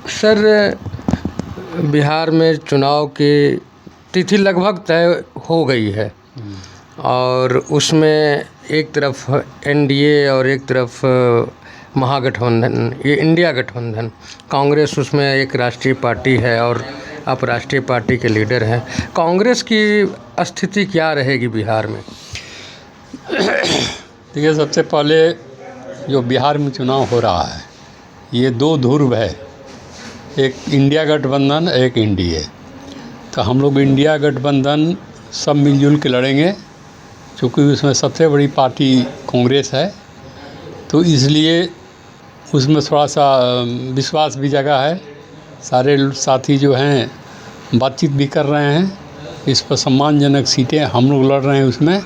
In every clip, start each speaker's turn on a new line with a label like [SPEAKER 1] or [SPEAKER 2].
[SPEAKER 1] Sir, Bihar में चुनाव की तिथि लगभग तय हो गई है और उसमें एक तरफ एनडीए और एक तरफ महागठबंधन, ये इंडिया गठबंधन, कांग्रेस उसमें एक राष्ट्रीय पार्टी है और आप राष्ट्रीय पार्टी के लीडर हैं। कांग्रेस की स्थिति क्या रहेगी बिहार में?
[SPEAKER 2] देखिए, सबसे पहले जो बिहार में चुनाव हो रहा है ये दो ध्रुव है, एक इंडिया गठबंधन, एक एनडीए। तो हम लोग इंडिया गठबंधन सब मिलजुल के लड़ेंगे, क्योंकि उसमें सबसे बड़ी पार्टी कांग्रेस है, तो इसलिए उसमें थोड़ा सा विश्वास भी जगा है। सारे साथी जो हैं बातचीत भी कर रहे हैं, इस पर सम्मानजनक सीटें हम लोग लड़ रहे हैं उसमें,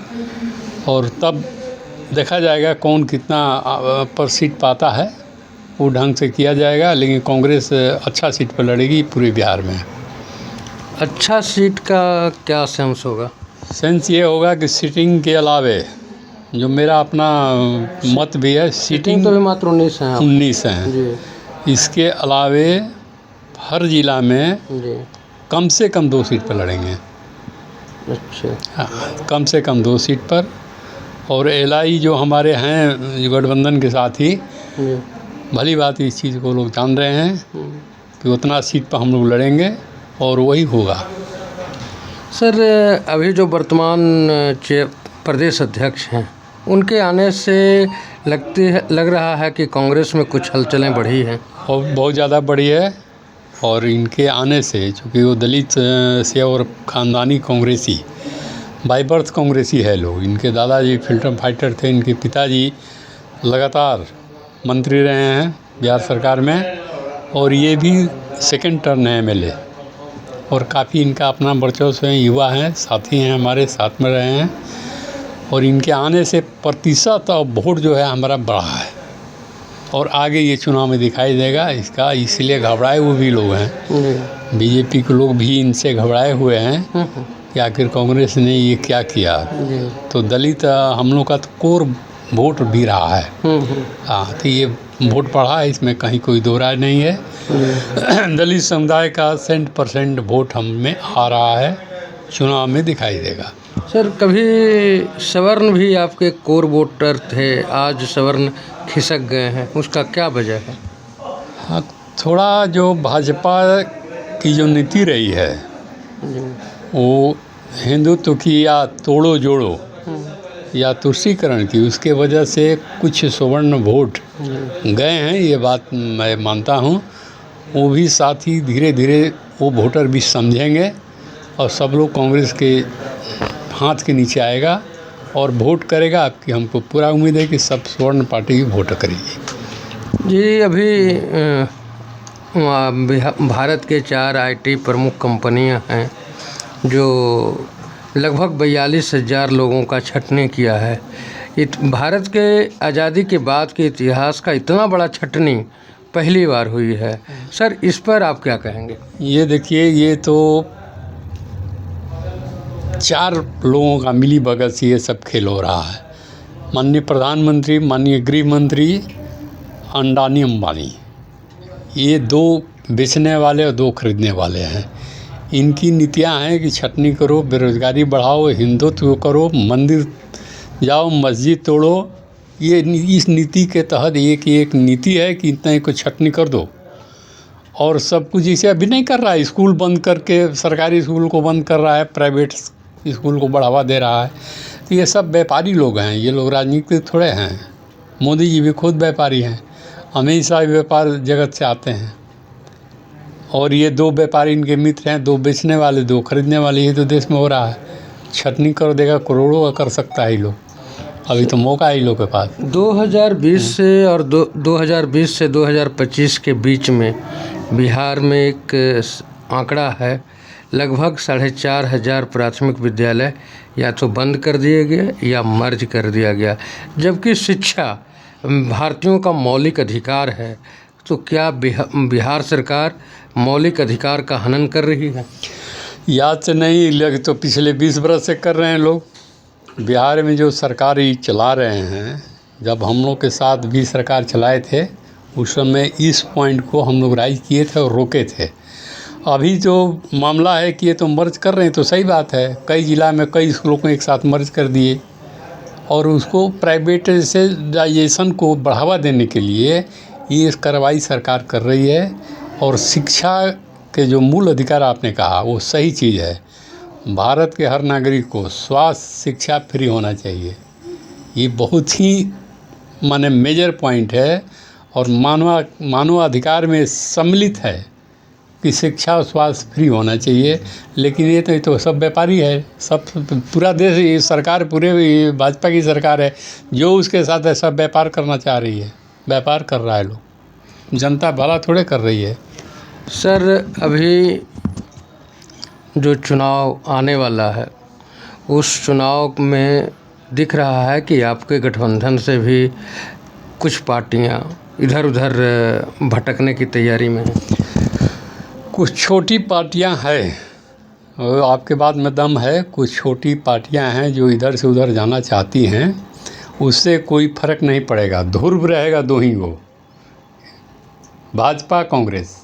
[SPEAKER 2] और तब देखा जाएगा कौन कितना पर सीट पाता है, वो ढंग से किया जाएगा। लेकिन कांग्रेस अच्छा सीट पर लड़ेगी पूरे बिहार में।
[SPEAKER 1] अच्छा सीट का क्या सेंस होगा?
[SPEAKER 2] सेंस ये होगा कि सीटिंग के अलावे जो मेरा अपना मत भी है, सीटिंग
[SPEAKER 1] तो भी मात्र 19 हैं आप।
[SPEAKER 2] 19 हैं
[SPEAKER 1] जी
[SPEAKER 2] इसके अलावे हर जिला में
[SPEAKER 1] जी।
[SPEAKER 2] कम से कम 2 सीट पर लड़ेंगे।
[SPEAKER 1] अच्छा।
[SPEAKER 2] हाँ, कम से कम 2 सीट पर। और एलआई जो हमारे हैं गठबंधन के साथी,
[SPEAKER 1] जी।
[SPEAKER 2] भली बात इस चीज़ को लोग जान रहे हैं कि उतना सीट पर हम लोग लड़ेंगे और वही होगा।
[SPEAKER 1] सर, अभी जो वर्तमान प्रदेश अध्यक्ष हैं, उनके आने से लग रहा है कि कांग्रेस में कुछ हलचलें बढ़ी हैं।
[SPEAKER 2] और बहुत ज़्यादा बढ़ी है। और इनके आने से, चूँकि वो दलित से और ख़ानदानी कांग्रेसी, बाय बर्थ कांग्रेसी है लोग। इनके दादाजी फ्रीडम फाइटर थे, इनके पिताजी लगातार मंत्री रहे हैं बिहार सरकार में, और ये भी सेकंड टर्न है एमएलए, और काफ़ी इनका अपना वर्चस्व है, युवा हैं, साथी हैं, हमारे साथ में रहे हैं। और इनके आने से प्रतिशत और वोट जो है हमारा बढ़ा है, और आगे ये चुनाव में दिखाई देगा इसका। इसलिए घबराए हुए भी लोग हैं, बीजेपी के लोग भी इनसे घबराए हुए हैं कि आखिर कांग्रेस ने ये क्या किया। तो दलित हम लोग का तो कोर वोट भी रहा है। हाँ, तो ये वोट बढ़ा है, इसमें कहीं कोई दो राय नहीं है। दलित समुदाय का 100% वोट हम में आ रहा है, चुनाव में दिखाई देगा।
[SPEAKER 1] सर, कभी सवर्ण भी आपके कोर वोटर थे, आज सवर्ण खिसक गए हैं, उसका क्या वजह है?
[SPEAKER 2] हाँ, थोड़ा जो भाजपा की जो नीति रही है वो हिंदुत्व की या तोड़ो जोड़ो या तुष्टीकरण की, उसके वजह से कुछ सवर्ण वोट गए हैं, ये बात मैं मानता हूँ। वो भी साथ ही धीरे धीरे वो वोटर भी समझेंगे और सब लोग कांग्रेस के हाथ के नीचे आएगा और वोट करेगा। आपकी हमको पूरा उम्मीद है कि सब स्वर्ण पार्टी की वोट करेगी।
[SPEAKER 1] जी, अभी भारत के 4 आईटी प्रमुख कंपनियां हैं जो लगभग 42,000 लोगों का छंटनी किया है। भारत के आज़ादी के बाद के इतिहास का इतना बड़ा छंटनी पहली बार हुई है। सर, इस पर आप क्या कहेंगे?
[SPEAKER 2] ये देखिए, ये तो 4 लोगों का मिली भगत से ये सब खेल हो रहा है। माननीय प्रधानमंत्री, माननीय गृह मंत्री, अडानी अंबानी, ये 2 बेचने वाले और 2 खरीदने वाले हैं। इनकी नीतियां हैं कि छटनी करो, बेरोजगारी बढ़ाओ, हिंदुत्व करो, मंदिर जाओ, मस्जिद तोड़ो। ये इस नीति के तहत एक नीति है कि इतना ही को छटनी कर दो। और सब कुछ इसे अभी नहीं कर रहा है, स्कूल बंद करके सरकारी स्कूल को बंद कर रहा है, प्राइवेट स्कूल को बढ़ावा दे रहा है। तो ये सब व्यापारी लोग हैं, ये लोग राजनीतिक थोड़े हैं। मोदी जी भी खुद व्यापारी हैं, अमित शाह भी व्यापार जगत से आते हैं। और ये 2 व्यापारी इनके मित्र हैं, 2 बेचने वाले, 2 खरीदने वाले। ये तो देश में हो रहा है। छटनी कर देगा, करोड़ों का कर सकता है ये लोग। अभी तो मौका है इन लोग के पास।
[SPEAKER 1] 2020 से और 2020 से 2025 के बीच में बिहार में एक आंकड़ा है, लगभग 4,500 प्राथमिक विद्यालय या तो बंद कर दिए गए या मर्ज कर दिया गया। जबकि शिक्षा भारतीयों का मौलिक अधिकार है, तो क्या बिहार सरकार मौलिक अधिकार का हनन कर रही है?
[SPEAKER 2] याद से नहीं लगे तो पिछले 20 बरस से कर रहे हैं लोग। बिहार में जो सरकारी चला रहे हैं, जब हम लोग के साथ भी सरकार चलाए थे उस समय इस पॉइंट को हम लोग राइज किए थे और रोके थे। अभी जो मामला है कि ये तो मर्ज कर रहे हैं तो सही बात है, कई ज़िला में कई स्कूलों को एक साथ मर्ज कर दिए और उसको प्राइवेटाइजेशन को बढ़ावा देने के लिए ये कार्रवाई सरकार कर रही है। और शिक्षा के जो मूल अधिकार आपने कहा वो सही चीज़ है। भारत के हर नागरिक को स्वास्थ्य शिक्षा फ्री होना चाहिए, ये बहुत ही माने मेजर पॉइंट है और मानवाधिकार में सम्मिलित है कि शिक्षा और स्वास्थ्य फ्री होना चाहिए। लेकिन ये तो सब व्यापारी है, सब पूरा देश, ये सरकार पूरे भाजपा की सरकार है, जो उसके साथ है सब व्यापार करना चाह रही है, व्यापार कर रहा है लोग, जनता भला थोड़े कर रही है।
[SPEAKER 1] सर, अभी जो चुनाव आने वाला है उस चुनाव में दिख रहा है कि आपके गठबंधन से भी कुछ पार्टियां इधर उधर भटकने की तैयारी में हैं।
[SPEAKER 2] कुछ छोटी पार्टियां हैं, और आपके बात में दम है, कुछ छोटी पार्टियां हैं जो इधर से उधर जाना चाहती हैं, उससे कोई फ़र्क नहीं पड़ेगा, ध्रुव रहेगा दो ही गो, भाजपा कांग्रेस।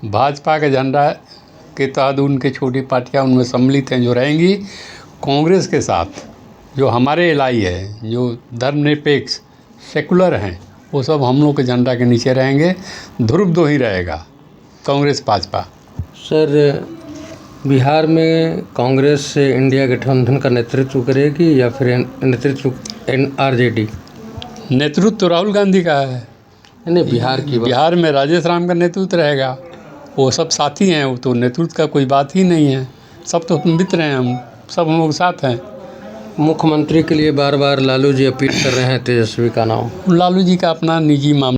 [SPEAKER 2] भाजपा के झंडा के तहत उनके छोटी पार्टियां उनमें सम्मिलित हैं जो रहेंगी। कांग्रेस के साथ जो हमारे इलाही है, जो धर्मनिरपेक्ष सेकुलर हैं, वो सब हम लोग के झंडा के नीचे रहेंगे। ध्रुव दो ही रहेगा, कांग्रेस भाजपा।
[SPEAKER 1] सर, बिहार में कांग्रेस से इंडिया गठबंधन का नेतृत्व करेगी या फिर नेतृत्व आरजेडी?
[SPEAKER 2] नेतृत्व तो राहुल गांधी का है।
[SPEAKER 1] नहीं, बिहार
[SPEAKER 2] में राजेश राम का नेतृत्व रहेगा, वो सब साथी हैं, वो तो नेतृत्व का कोई बात ही नहीं है, सब तो मित्र हैं, हम सब हम लोग साथ हैं।
[SPEAKER 1] मुख्यमंत्री के लिए बार बार लालू जी अपील कर रहे हैं तेजस्वी का नाम।
[SPEAKER 2] लालू जी का अपना निजी मामला